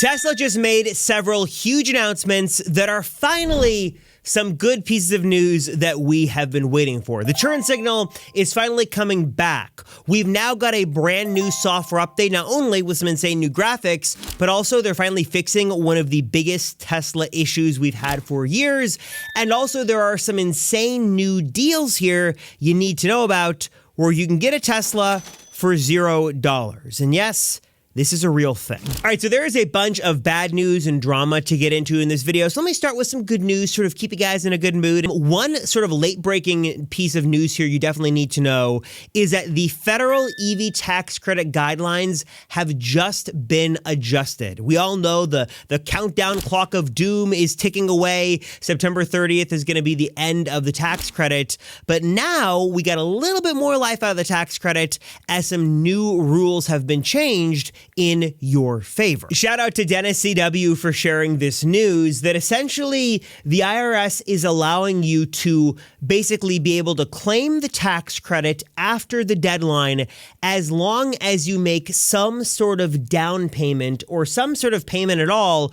Tesla just made several huge announcements that are finally some good pieces of news that we have been waiting for. The turn signal is finally coming back. We've now got a brand new software update, not only with some insane new graphics, but also they're finally fixing one of the biggest Tesla issues we've had for years. And also there are some insane new deals here you need to know about where you can get a Tesla for $0. And yes, this is a real thing. All right, so there is a bunch of bad news and drama to get into in this video. So let me start with some good news, sort of keep you guys in a good mood. One sort of late-breaking piece of news here you definitely need to know is that the federal EV tax credit guidelines have just been adjusted. We all know the countdown clock of doom is ticking away. September 30th is going to be the end of the tax credit. But now we got a little bit more life out of the tax credit as some new rules have been changed in your favor. Shout out to Dennis CW for sharing this news that essentially the IRS is allowing you to basically be able to claim the tax credit after the deadline as long as you make some sort of down payment or some sort of payment at all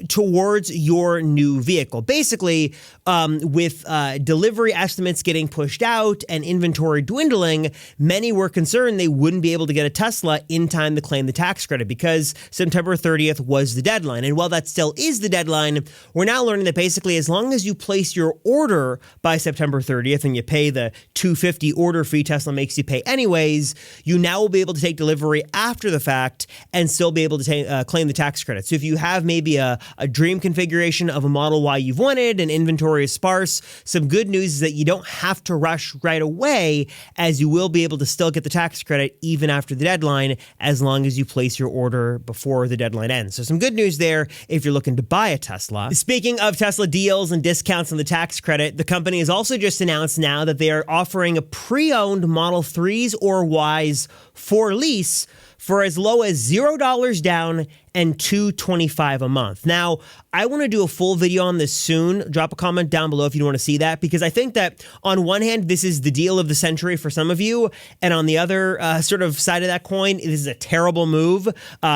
towards your new vehicle. Basically, with delivery estimates getting pushed out and inventory dwindling, many were concerned they wouldn't be able to get a Tesla in time to claim the tax credit because September 30th was the deadline. And while that still is the deadline, we're now learning that basically as long as you place your order by September 30th and you pay the $250 order fee Tesla makes you pay anyways, you now will be able to take delivery after the fact and still be able to claim the tax credit. So if you have maybe a dream configuration of a Model Y you've wanted and inventory is sparse, some good news is that you don't have to rush right away, as you will be able to still get the tax credit even after the deadline as long as you place your order before the deadline ends. So some good news there if you're looking to buy a Tesla. Speaking of Tesla deals and discounts on the tax credit, the company has also just announced now that they are offering a pre-owned Model 3s or Ys for lease for as low as $0 down and $225 a month. Now, I want to do a full video on this soon. Drop a comment down below if you want to see that, because I think that on one hand, this is the deal of the century for some of you, and on the other sort of side of that coin, this is a terrible move.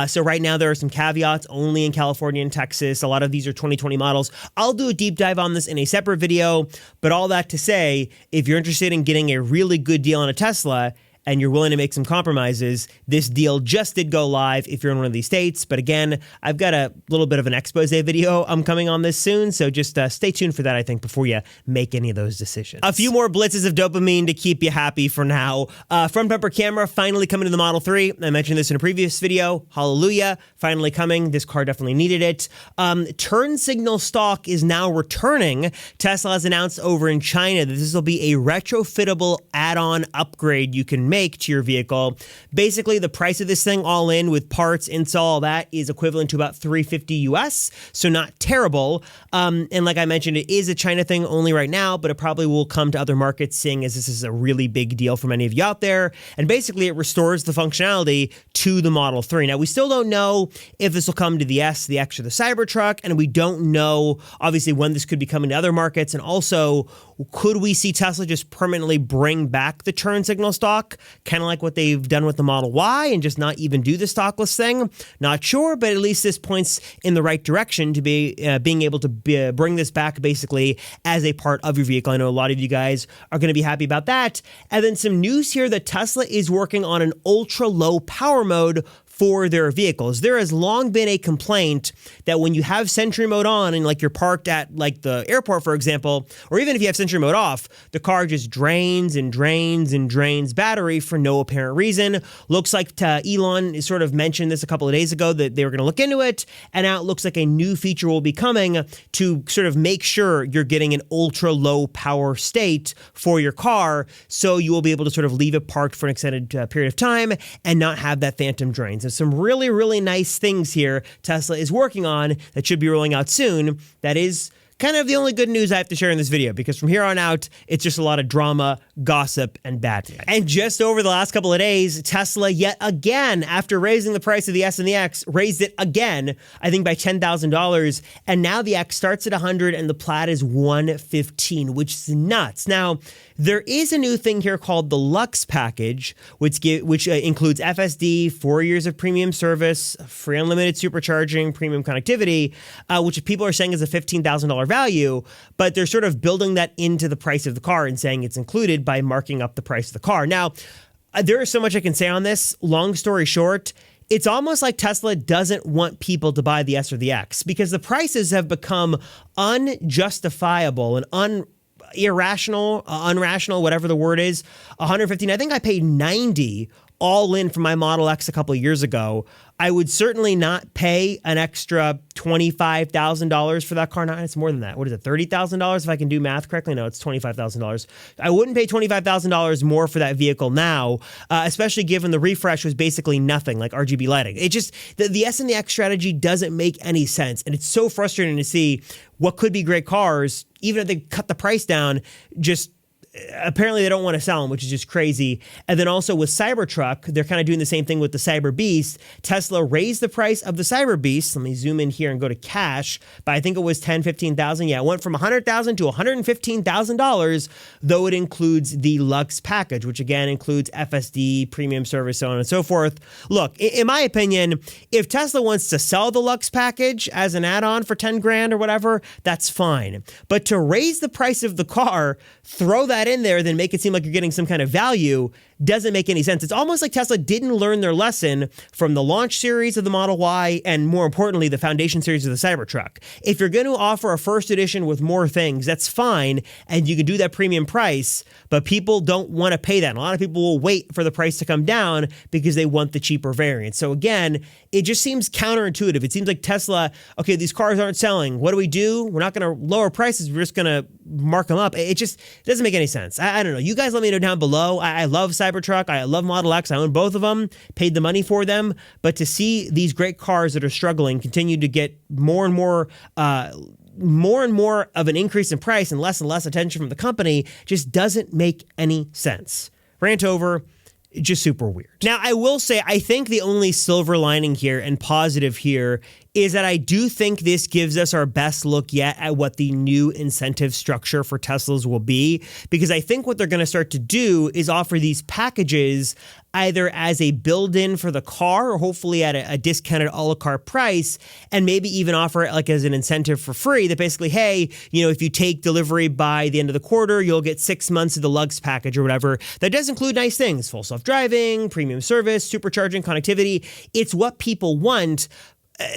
So right now, there are some caveats only in California and Texas. A lot of these are 2020 models. I'll do a deep dive on this in a separate video, but all that to say, if you're interested in getting a really good deal on a Tesla, and you're willing to make some compromises, this deal just did go live if you're in one of these states. But again, I've got a little bit of an expose video I'm coming on this soon, so just stay tuned for that, I think, before you make any of those decisions. A few more blitzes of dopamine to keep you happy for now. Front bumper camera finally coming to the Model 3. I mentioned this in a previous video. Hallelujah, finally coming. This car definitely needed it. Turn signal stock is now returning. Tesla has announced over in China that this will be a retrofittable add-on upgrade you can make to your vehicle. Basically, the price of this thing all in with parts, install, all that is equivalent to about $350 US, so not terrible. And like I mentioned, it is a China thing only right now, but it probably will come to other markets, seeing as this is a really big deal for many of you out there. And basically, it restores the functionality to the Model 3. Now, we still don't know if this will come to the S, the X, or the Cybertruck, and we don't know, obviously, when this could be coming to other markets, and also, could we see Tesla just permanently bring back the turn signal stock, kind of like what they've done with the Model Y, and just not even do the stockless thing? Not sure, but at least this points in the right direction to be being able to bring this back basically as a part of your vehicle. I know a lot of you guys are going to be happy about that. And then some news here that Tesla is working on an ultra low power mode for their vehicles. There has long been a complaint that when you have Sentry mode on and like you're parked at like the airport, for example, or even if you have Sentry mode off, the car just drains and drains and drains battery for no apparent reason. Looks like Elon sort of mentioned this a couple of days ago that they were going to look into it, and now it looks like a new feature will be coming to sort of make sure you're getting an ultra low power state for your car, so you will be able to sort of leave it parked for an extended period of time and not have that phantom drain. So some really, really nice things here Tesla is working on that should be rolling out soon. That is kind of the only good news I have to share in this video, because from here on out, it's just a lot of drama, gossip and bad news. And just over the last couple of days, Tesla yet again, after raising the price of the S and the X, raised it again, I think by $10,000. And now the X starts at 100 and the Plaid is 115, which is nuts. Now, there is a new thing here called the Lux package, which includes FSD, 4 years of premium service, free unlimited supercharging, premium connectivity, which people are saying is a $15,000 value, but they're sort of building that into the price of the car and saying it's included by marking up the price of the car. Now, there is so much I can say on this. Long story short, it's almost like Tesla doesn't want people to buy the S or the X because the prices have become unjustifiable and irrational, unrational, whatever the word is. 115. I think I paid 90 all in for my Model X a couple of years ago. I would certainly not pay an extra $25,000 for that car. No, it's more than that. What is it, $30,000 if I can do math correctly? No, it's $25,000. I wouldn't pay $25,000 more for that vehicle now, especially given the refresh was basically nothing, like RGB lighting. It just, the S and the X strategy doesn't make any sense. And it's so frustrating to see what could be great cars, even if they cut the price down, just apparently they don't want to sell them, which is just crazy. And then also with Cybertruck, they're kind of doing the same thing with the Cyber Beast. Tesla raised the price of the Cyber Beast. Let me zoom in here and go to cash, but I think it was $15,000. Yeah, it went from $100,000 to $115,000, though it includes the Lux package, which again includes FSD, premium service, so on and so forth. Look, in my opinion, if Tesla wants to sell the Lux package as an add-on for 10 grand or whatever, that's fine. But to raise the price of the car, throw that in there, then make it seem like you're getting some kind of value, doesn't make any sense. It's almost like Tesla didn't learn their lesson from the launch series of the Model Y and, more importantly, the foundation series of the Cybertruck. If you're going to offer a first edition with more things, that's fine, and you can do that premium price, but people don't want to pay that. And a lot of people will wait for the price to come down because they want the cheaper variant. So again, it just seems counterintuitive. It seems like Tesla, okay, these cars aren't selling. What do? We're not going to lower prices. We're just going to mark them up. It just doesn't make any sense. I don't know. You guys let me know down below. I love Cybertruck. I love Model X. I own both of them, paid the money for them. But to see these great cars that are struggling continue to get more and more of an increase in price and less attention from the company just doesn't make any sense. Rant over. Just super weird. Now, I will say, I think the only silver lining here and positive here is that I do think this gives us our best look yet at what the new incentive structure for Teslas will be, because I think what they're going to start to do is offer these packages either as a build-in for the car or hopefully at a discounted a la carte price, and maybe even offer it like as an incentive for free that basically, hey, if you take delivery by the end of the quarter, you'll get 6 months of the Lux package or whatever. That does include nice things, full self-driving, premium service, supercharging, connectivity. It's what people want.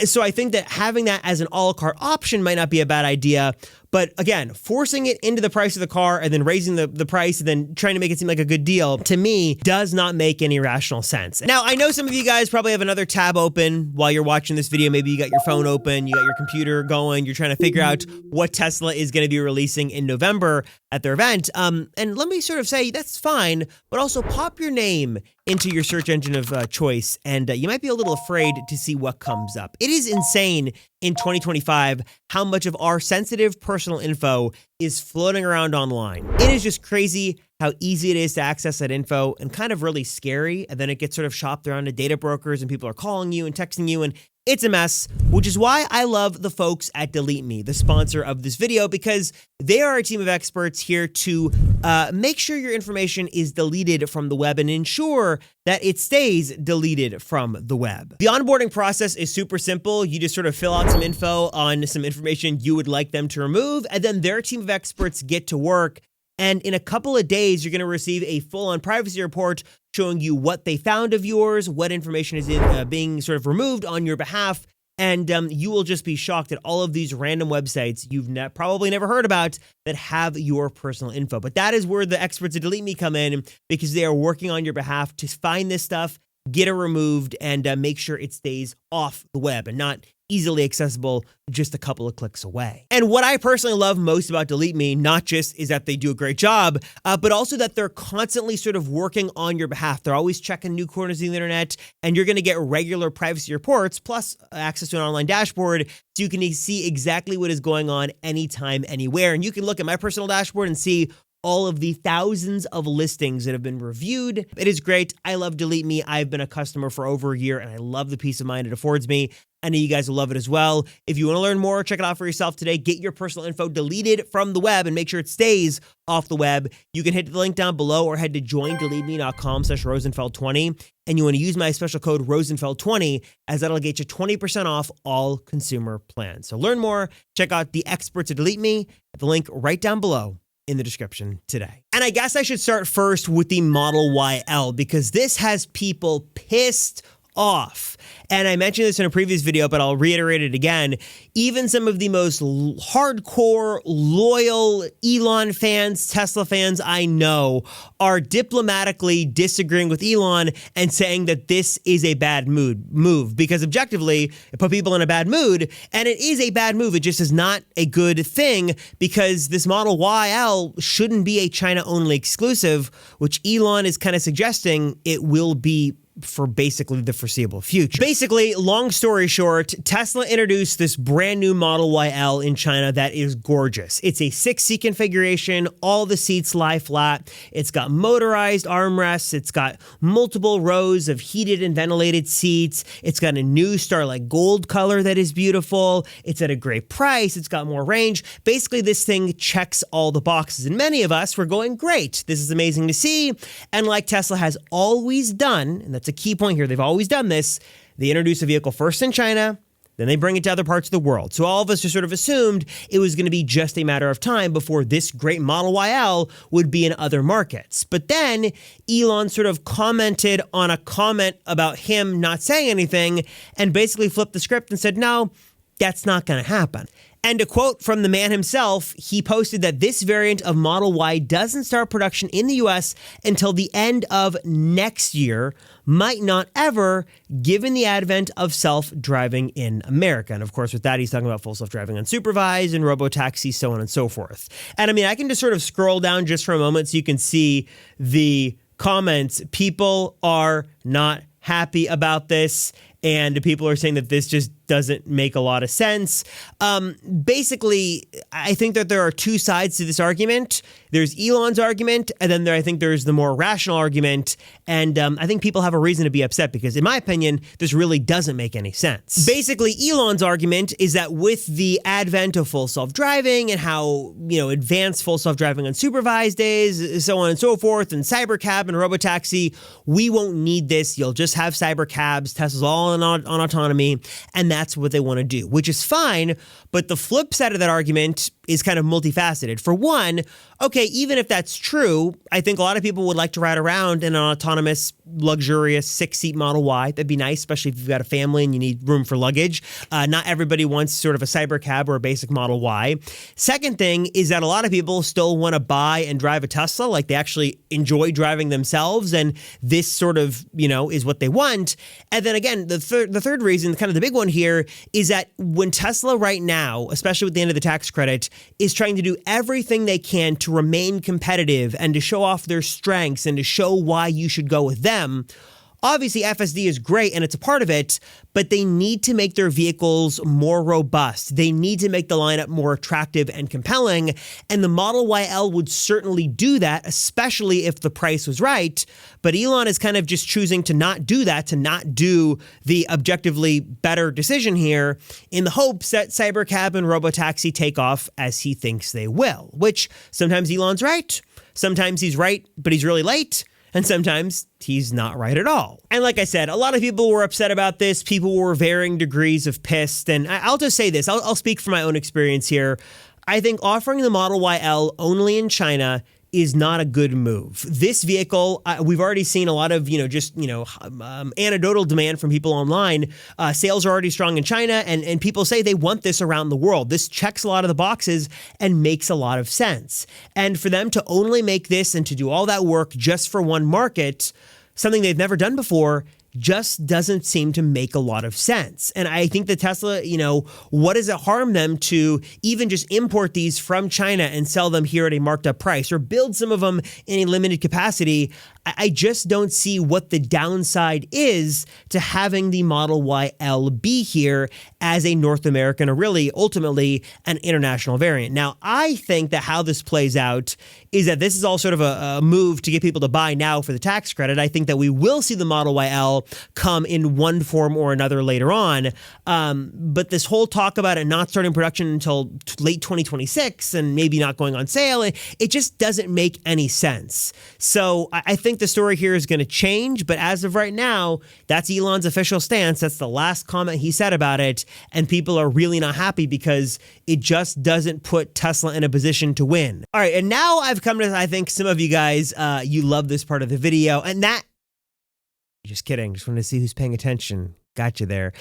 So I think that having that as an a la carte option might not be a bad idea. But again, forcing it into the price of the car and then raising the price and then trying to make it seem like a good deal, to me, does not make any rational sense. Now, I know some of you guys probably have another tab open while you're watching this video. Maybe you got your phone open, you got your computer going, you're trying to figure out what Tesla is going to be releasing in November at their event. And let me sort of say, that's fine, but also pop your name into your search engine of choice, and you might be a little afraid to see what comes up. It is insane in 2025 how much of our sensitive personal info is floating around online. It is just crazy how easy it is to access that info and kind of really scary. And then it gets sort of shopped around to data brokers and people are calling you and texting you, and it's a mess, which is why I love the folks at Delete Me, the sponsor of this video, because they are a team of experts here to make sure your information is deleted from the web and ensure that it stays deleted from the web. The onboarding process is super simple. You just sort of fill out some info on some information you would like them to remove, and then their team of experts get to work. And in a couple of days, you're going to receive a full-on privacy report showing you what they found of yours, what information is being sort of removed on your behalf, and you will just be shocked at all of these random websites you've probably never heard about that have your personal info. But that is where the experts at Delete Me come in, because they are working on your behalf to find this stuff, get it removed, and make sure it stays off the web and not easily accessible just a couple of clicks away. And what I personally love most about Delete Me, not just is that they do a great job, but also that they're constantly sort of working on your behalf. They're always checking new corners of the internet, and you're going to get regular privacy reports plus access to an online dashboard so you can see exactly what is going on anytime, anywhere. And you can look at my personal dashboard and see all of the thousands of listings that have been reviewed. It is great. I love Delete Me. I've been a customer for over a year, and I love the peace of mind it affords me. I know you guys will love it as well. If you want to learn more, check it out for yourself today. Get your personal info deleted from the web and make sure it stays off the web. You can hit the link down below or head to joindeleteme.com/Rosenfeld20. And you want to use my special code Rosenfeld20, as that'll get you 20% off all consumer plans. So learn more. Check out the experts at Delete Me at the link right down below in the description today. And I guess I should start first with the Model YL, because this has people pissed off. And I mentioned this in a previous video, but I'll reiterate it again. Even some of the most hardcore, loyal Elon fans, Tesla fans I know are diplomatically disagreeing with Elon and saying that this is a bad move, because objectively, it put people in a bad mood, and it is a bad move. It just is not a good thing, because this Model YL shouldn't be a China-only exclusive, which Elon is kind of suggesting it will be for basically the foreseeable future. Basically, long story short, Tesla introduced this brand new Model YL in China that is gorgeous. It's a 6-seat configuration. All the seats lie flat. It's got motorized armrests. It's got multiple rows of heated and ventilated seats. It's got a new Starlight Gold color that is beautiful. It's at a great price. It's got more range. Basically, this thing checks all the boxes. And many of us were going, great, this is amazing to see. And like Tesla has always done, and that's a key point here, they've always done this, they introduce a vehicle first in China, then they bring it to other parts of the world. So all of us just sort of assumed it was going to be just a matter of time before this great Model YL would be in other markets. But then Elon sort of commented on a comment about him not saying anything and basically flipped the script and said, no, that's not going to happen. And to quote from the man himself, he posted that this variant of Model Y doesn't start production in the US until the end of next year, might not ever, given the advent of self-driving in America. And of course, with that, he's talking about full self-driving unsupervised and robotaxi, so on and so forth. And I mean, I can just sort of scroll down just for a moment so you can see the comments. People are not happy about this, and people are saying that this just doesn't make a lot of sense. Basically, I think that there are two sides to this argument. There's Elon's argument, and then I think there's the more rational argument. And I think people have a reason to be upset because, in my opinion, this really doesn't make any sense. Basically, Elon's argument is that with the advent of full self-driving and how, advanced full self-driving unsupervised is, so on and so forth, and cybercab and robotaxi, we won't need this. You'll just have cybercabs, Tesla's all on autonomy, and that's what they want to do, which is fine. But the flip side of that argument is kind of multifaceted. For one, okay, even if that's true, I think a lot of people would like to ride around in an autonomous, luxurious 6-seat Model Y. That'd be nice, especially if you've got a family and you need room for luggage. Not everybody wants sort of a cybercab or a basic Model Y. Second thing is that a lot of people still want to buy and drive a Tesla, like they actually enjoy driving themselves, and this sort of, is what they want. And then again, the third reason, kind of the big one here, is that when Tesla right now, especially with the end of the tax credit, is trying to do everything they can to remain competitive and to show off their strengths and to show why you should go with them. Obviously, FSD is great and it's a part of it, but they need to make their vehicles more robust. They need to make the lineup more attractive and compelling, and the Model YL would certainly do that, especially if the price was right. But Elon is kind of just choosing to not do that, to not do the objectively better decision here, in the hopes that cybercab and robotaxi take off as he thinks they will, which sometimes Elon's right, sometimes he's right, but he's really late, and sometimes he's not right at all. And like I said, a lot of people were upset about this. People were varying degrees of pissed. And I'll just say this. I'll speak from my own experience here. I think offering the Model YL only in China is not a good move. This vehicle, we've already seen a lot of, anecdotal demand from people online. Sales are already strong in China, and people say they want this around the world. This checks a lot of the boxes and makes a lot of sense. And for them to only make this and to do all that work just for one market, something they've never done before, just doesn't seem to make a lot of sense. And I think that Tesla, what does it harm them to even just import these from China and sell them here at a marked up price or build some of them in a limited capacity? I just don't see what the downside is to having the Model Y L be here as a North American or really ultimately an international variant. Now, I think that how this plays out is that this is all sort of a move to get people to buy now for the tax credit. I think that we will see the Model Y L come in one form or another later on. But this whole talk about it not starting production until late 2026 and maybe not going on sale, it just doesn't make any sense. So I think the story here is going to change, but as of right now, that's Elon's official stance. That's the last comment he said about it, and people are really not happy because it just doesn't put Tesla in a position to win. All right, and now I've come to, I think some of you guys, you love this part of the video, and that, just kidding, just wanted to see who's paying attention. Got you there.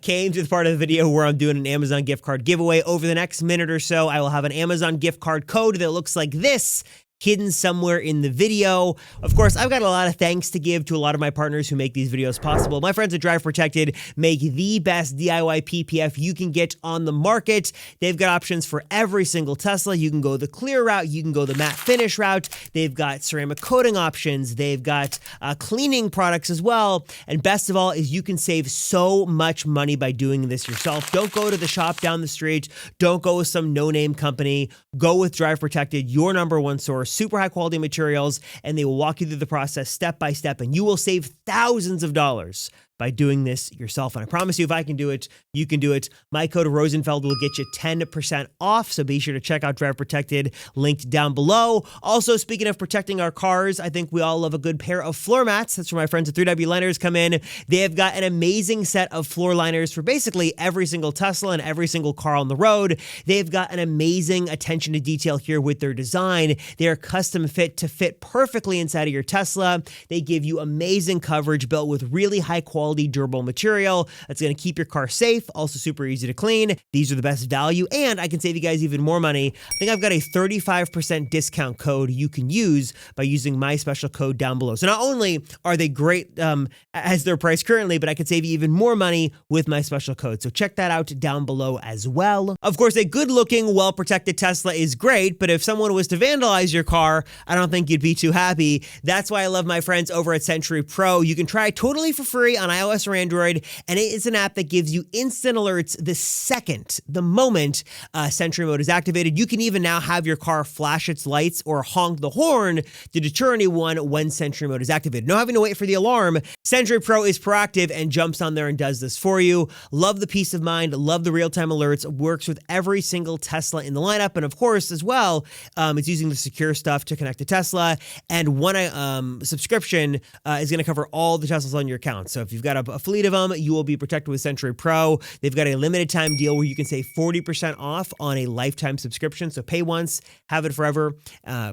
Came to the part of the video where I'm doing an Amazon gift card giveaway. Over the next minute or so, I will have an Amazon gift card code that looks like this, hidden somewhere in the video. Of course, I've got a lot of thanks to give to a lot of my partners who make these videos possible. My friends at Drive Protected make the best DIY PPF you can get on the market. They've got options for every single Tesla. You can go the clear route. You can go the matte finish route. They've got ceramic coating options. They've got cleaning products as well. And best of all is you can save so much money by doing this yourself. Don't go to the shop down the street. Don't go with some no-name company. Go with Drive Protected, your number one source. Super high quality materials, and they will walk you through the process step by step, and you will save thousands of dollars by doing this yourself. And I promise you, if I can do it, you can do it. My code Rosenfeld will get you 10% off, so be sure to check out Drive Protected, linked down below. Also, speaking of protecting our cars, I think we all love a good pair of floor mats. That's where my friends at 3W Liners come in. They have got an amazing set of floor liners for basically every single Tesla and every single car on the road. They've got an amazing attention to detail here with their design. They are custom fit to fit perfectly inside of your Tesla. They give you amazing coverage built with really high quality durable material that's going to keep your car safe, also super easy to clean. These are the best value, and I can save you guys even more money. I think I've got a 35% discount code you can use by using my special code down below. So not only are they great as their price currently, but I could save you even more money with my special code. So check that out down below as well. Of course, a good-looking, well-protected Tesla is great, but if someone was to vandalize your car, I don't think you'd be too happy. That's why I love my friends over at Sentry Pro. You can try it totally for free on iOS or Android, and it is an app that gives you instant alerts the moment Sentry Mode is activated. You can even now have your car flash its lights or honk the horn to deter anyone when Sentry Mode is activated. No having to wait for the alarm. Sentry Pro is proactive and jumps on there and does this for you. Love the peace of mind, love the real-time alerts, works with every single Tesla in the lineup, and of course, as well, it's using the secure stuff to connect to Tesla, and one subscription is going to cover all the Teslas on your account. So if you've got a fleet of them, you will be protected with Sentry Pro. They've got a limited time deal where you can save 40% off on a lifetime subscription. So pay once, have it forever.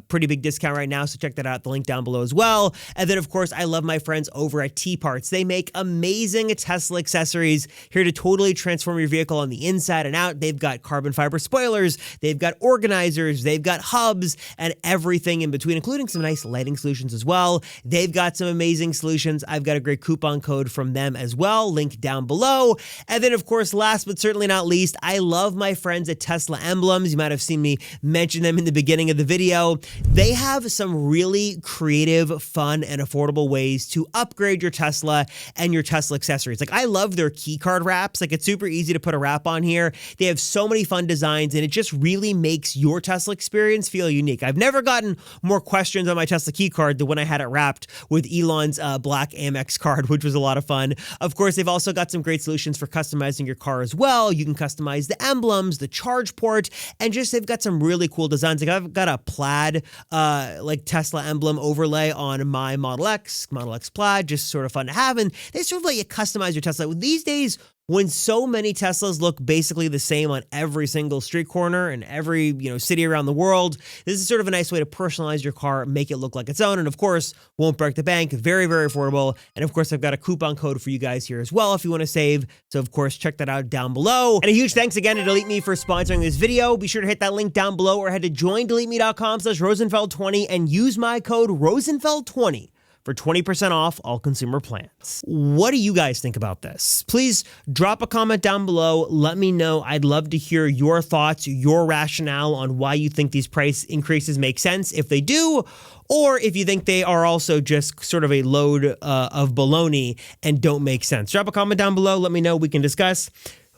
Pretty big discount right now, so check that out. The link down below as well. And then, of course, I love my friends over at TPARTS. They make amazing Tesla accessories here to totally transform your vehicle on the inside and out. They've got carbon fiber spoilers, they've got organizers, they've got hubs, and everything in between, including some nice lighting solutions as well. They've got some amazing solutions. I've got a great coupon code from them as well, link down below. And then, of course, last but certainly not least, I love my friends at Tesla Emblems. You might have seen me mention them in the beginning of the video. They have some really creative, fun, and affordable ways to upgrade your Tesla and your Tesla accessories. Like, I love their key card wraps. Like, it's super easy to put a wrap on here. They have so many fun designs, and it just really makes your Tesla experience feel unique. I've never gotten more questions on my Tesla key card than when I had it wrapped with Elon's black Amex card, which was a lot of fun. Of course, they've also got some great solutions for customizing your car as well. You can customize the emblems, the charge port, and just they've got some really cool designs. Like, I've got a plaid like Tesla emblem overlay on my Model X Plaid, just sort of fun to have. And they sort of let you customize your Tesla. These days, when so many Teslas look basically the same on every single street corner and every city around the world, this is sort of a nice way to personalize your car, make it look like its own, and of course, won't break the bank. Very, very affordable. And of course, I've got a coupon code for you guys here as well if you want to save. So of course, check that out down below. And a huge thanks again to Delete Me for sponsoring this video. Be sure to hit that link down below or head to joindeleteme.com/Rosenfeld20 and use my code Rosenfeld20 for for 20% off all consumer plans. What do you guys think about this? Please drop a comment down below. Let me know. I'd love to hear your thoughts, your rationale on why you think these price increases make sense, if they do, or if you think they are also just sort of a load of baloney and don't make sense. Drop a comment down below. Let me know. We can discuss.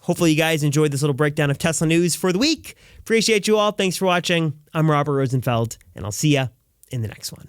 Hopefully you guys enjoyed this little breakdown of Tesla news for the week. Appreciate you all. Thanks for watching. I'm Robert Rosenfeld, and I'll see ya in the next one.